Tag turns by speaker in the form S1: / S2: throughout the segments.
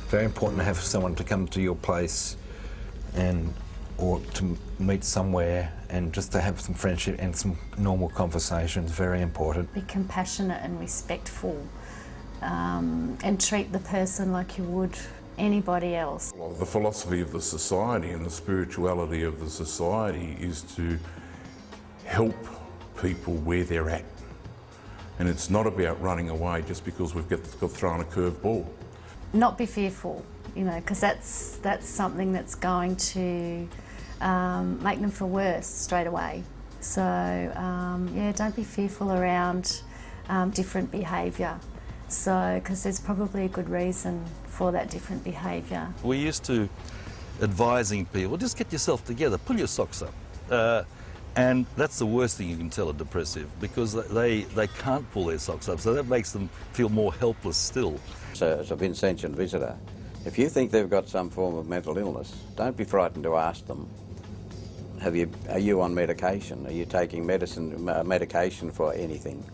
S1: Very important to have someone to come to your place or to meet somewhere and just to have some friendship and some normal conversations, very important.
S2: Be compassionate and respectful and treat the person like you would anybody else.
S3: Well, the philosophy of the society and the spirituality of the society is to help people where they're at. And it's not about running away just because we've got thrown a curved ball.
S2: Not be fearful, you know, because that's something that's going to make them feel worse straight away. So, yeah, don't be fearful around different behaviour. So, because there's probably a good reason for that different behaviour.
S4: We're used to advising people, just get yourself together, pull your socks up. And that's the worst thing you can tell a depressive, because they can't pull their socks up, so that makes them feel more helpless still.
S5: So, as a Vincentian visitor, if you think they've got some form of mental illness, don't be frightened to ask them, are you on medication? Are you taking medication for anything?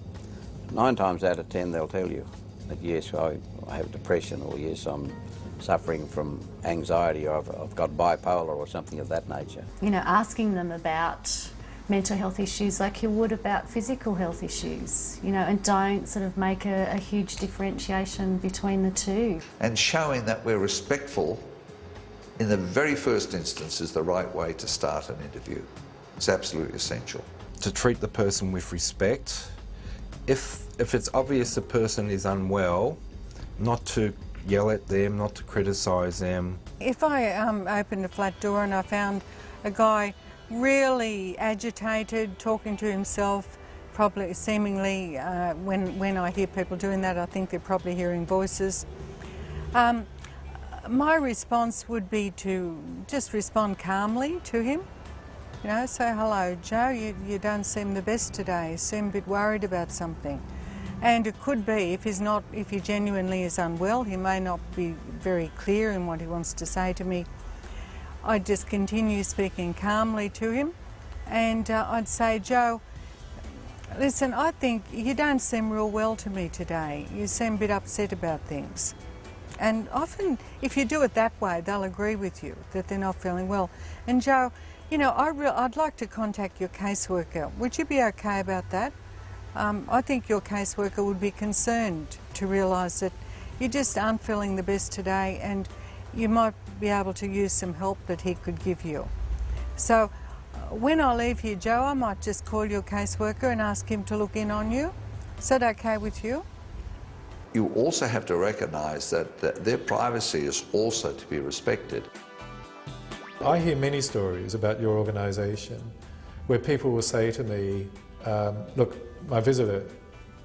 S5: 9 times out of 10 they'll tell you that yes, I have depression, or yes, I'm suffering from anxiety, or I've got bipolar or something of that nature.
S2: You know, asking them about mental health issues like you would about physical health issues, you know, and don't sort of make a huge differentiation between the two.
S6: And showing that we're respectful in the very first instance is the right way to start an interview. It's absolutely essential.
S1: To treat the person with respect. If it's obvious the person is unwell, not to yell at them, not to criticise them.
S7: If I opened a flat door and I found a guy really agitated, talking to himself, probably seemingly, when I hear people doing that, I think they're probably hearing voices. My response would be to just respond calmly to him. You know, say, hello, Joe, you don't seem the best today. You seem a bit worried about something. And it could be, if he genuinely is unwell, he may not be very clear in what he wants to say to me. I'd just continue speaking calmly to him, and I'd say, Joe, listen, I think you don't seem real well to me today. You seem a bit upset about things. And often, if you do it that way, they'll agree with you, that they're not feeling well. And Joe, you know, I'd like to contact your caseworker. Would you be okay about that? I think your caseworker would be concerned to realise that you just aren't feeling the best today, and you might be able to use some help that he could give you. So when I leave here, Joe, I might just call your caseworker and ask him to look in on you. Is that okay with you?
S6: You also have to recognise that their privacy is also to be respected.
S8: I hear many stories about your organisation where people will say to me, look, my visitor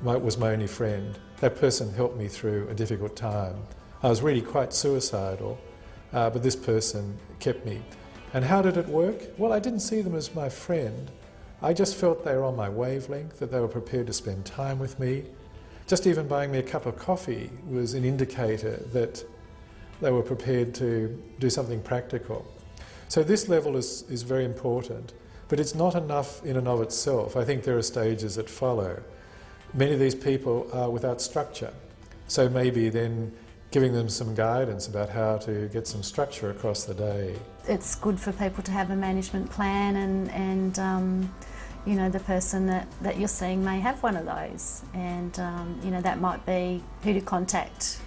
S8: was my only friend. That person helped me through a difficult time. I was really quite suicidal, but this person kept me. And how did it work? Well, I didn't see them as my friend. I just felt they were on my wavelength, that they were prepared to spend time with me. Just even buying me a cup of coffee was an indicator that they were prepared to do something practical. So this level is very important, but it's not enough in and of itself. I think there are stages that follow. Many of these people are without structure, so maybe then giving them some guidance about how to get some structure across the day.
S2: It's good for people to have a management plan, and you know, the person that you're seeing may have one of those, and you know, that might be who to contact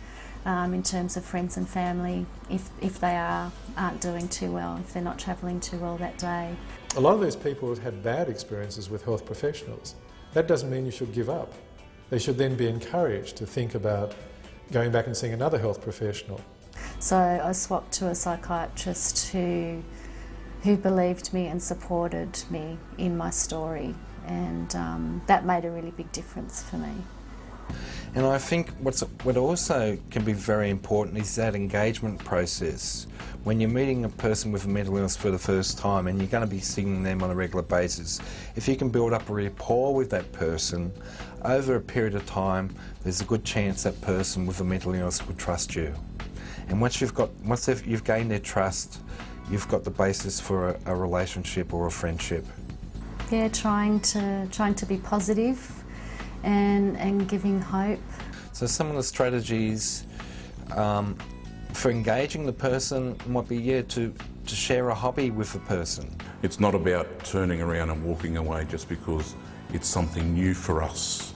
S2: in terms of friends and family if they aren't doing too well, if they're not travelling too well that day.
S8: A lot of those people have had bad experiences with health professionals. That doesn't mean you should give up. They should then be encouraged to think about going back and seeing another health professional.
S2: So I swapped to a psychiatrist who believed me and supported me in my story, and that made a really big difference for me.
S1: And I think what also can be very important is that engagement process. When you're meeting a person with a mental illness for the first time and you're going to be seeing them on a regular basis, if you can build up a rapport with that person over a period of time, there's a good chance that person with a mental illness will trust you. And once you've gained their trust, you've got the basis for a relationship or a friendship.
S2: Yeah, trying to be positive and giving hope.
S1: So some of the strategies for engaging the person might be, yeah, to share a hobby with the person.
S3: It's not about turning around and walking away just because it's something new for us.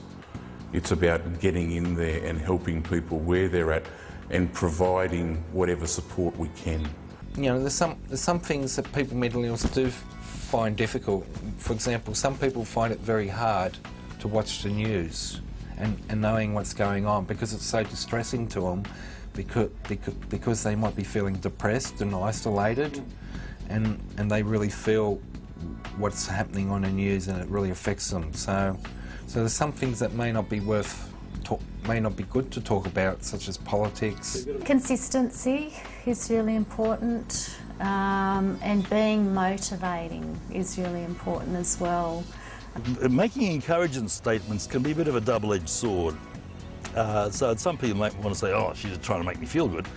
S3: It's about getting in there and helping people where they're at and providing whatever support we can.
S1: You know, there's some things that people with mental illness do find difficult. For example, some people find it very hard to watch the news and knowing what's going on because it's so distressing to them, because they might be feeling depressed and isolated, and they really feel what's happening on the news and it really affects them. So there's some things that may not be good to talk about, such as politics.
S2: Consistency is really important, and being motivating is really important as well.
S4: Making encouraging statements can be a bit of a double-edged sword. So some people might want to say, oh, she's trying to make me feel good.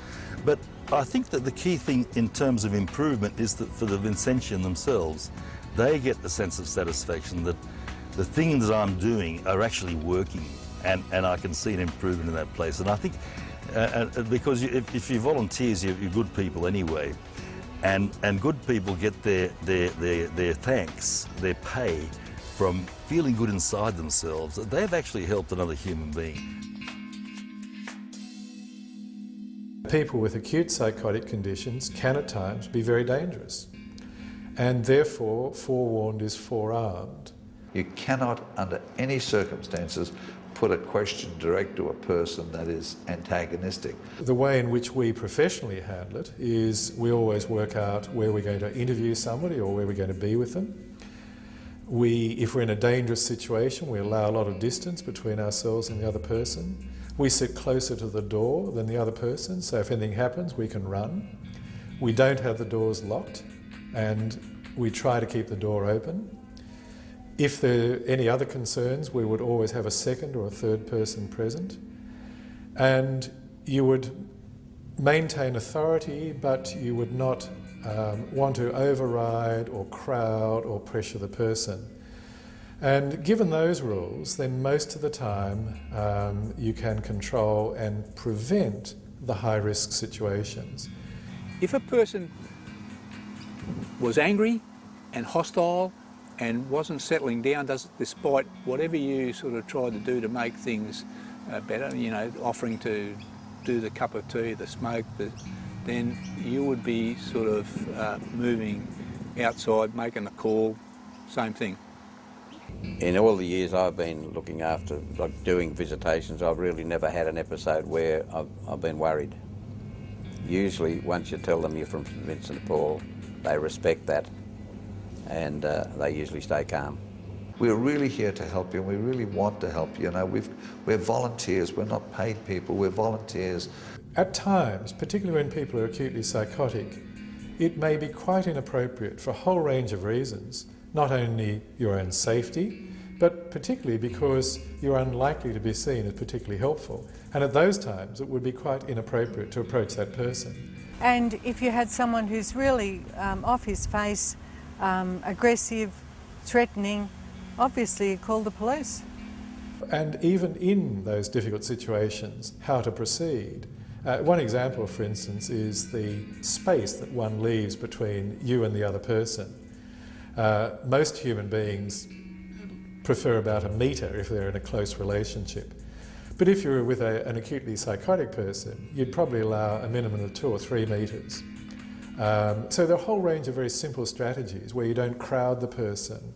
S4: But I think that the key thing in terms of improvement is that for the Vincentian themselves, they get the sense of satisfaction that the things that I'm doing are actually working, and I can see an improvement in that place. And I think, because if you're volunteers, you're good people anyway, and good people get their thanks, their pay, from feeling good inside themselves. They've actually helped another human being.
S8: People with acute psychotic conditions can at times be very dangerous, and therefore forewarned is forearmed.
S6: You cannot, under any circumstances, put a question direct to a person that is antagonistic.
S8: The way in which we professionally handle it is we always work out where we're going to interview somebody or where we're going to be with them. If we're in a dangerous situation, we allow a lot of distance between ourselves and the other person. We sit closer to the door than the other person, so if anything happens, we can run. We don't have the doors locked, and we try to keep the door open. If there are any other concerns, we would always have a second or a third person present. And you would maintain authority, but you would not want to override or crowd or pressure the person. And given those rules, then most of the time you can control and prevent the high-risk situations.
S9: If a person was angry and hostile and wasn't settling down, despite whatever you sort of tried to do to make things better, you know, offering to do the cup of tea, the smoke, then you would be sort of moving outside, making a call, same thing.
S5: In all the years I've been looking after, like doing visitations, I've really never had an episode where I've been worried. Usually once you tell them you're from St Vincent de Paul, they respect that, and they usually stay calm.
S6: We're really here to help you, and we really want to help you. You know, we're volunteers, we're not paid people, we're volunteers.
S8: At times, particularly when people are acutely psychotic, it may be quite inappropriate for a whole range of reasons, not only your own safety, but particularly because you're unlikely to be seen as particularly helpful. And at those times, it would be quite inappropriate to approach that person.
S7: And if you had someone who's really off his face, aggressive, threatening, obviously you call the police.
S8: And even in those difficult situations, how to proceed. One example, for instance, is the space that one leaves between you and the other person. Most human beings prefer about a metre if they're in a close relationship. But if you're with an acutely psychotic person, you'd probably allow a minimum of 2 or 3 metres. So there are a whole range of very simple strategies where you don't crowd the person,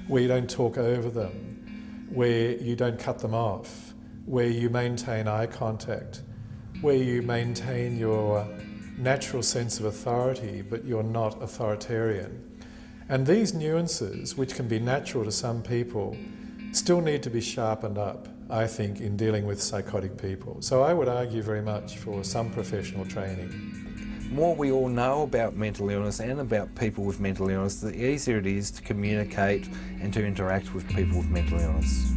S8: where you don't talk over them, where you don't cut them off, where you maintain eye contact, where you maintain your natural sense of authority, but you're not authoritarian. And these nuances, which can be natural to some people, still need to be sharpened up, I think, in dealing with psychotic people. So I would argue very much for some professional training.
S1: The more we all know about mental illness and about people with mental illness, the easier it is to communicate and to interact with people with mental illness.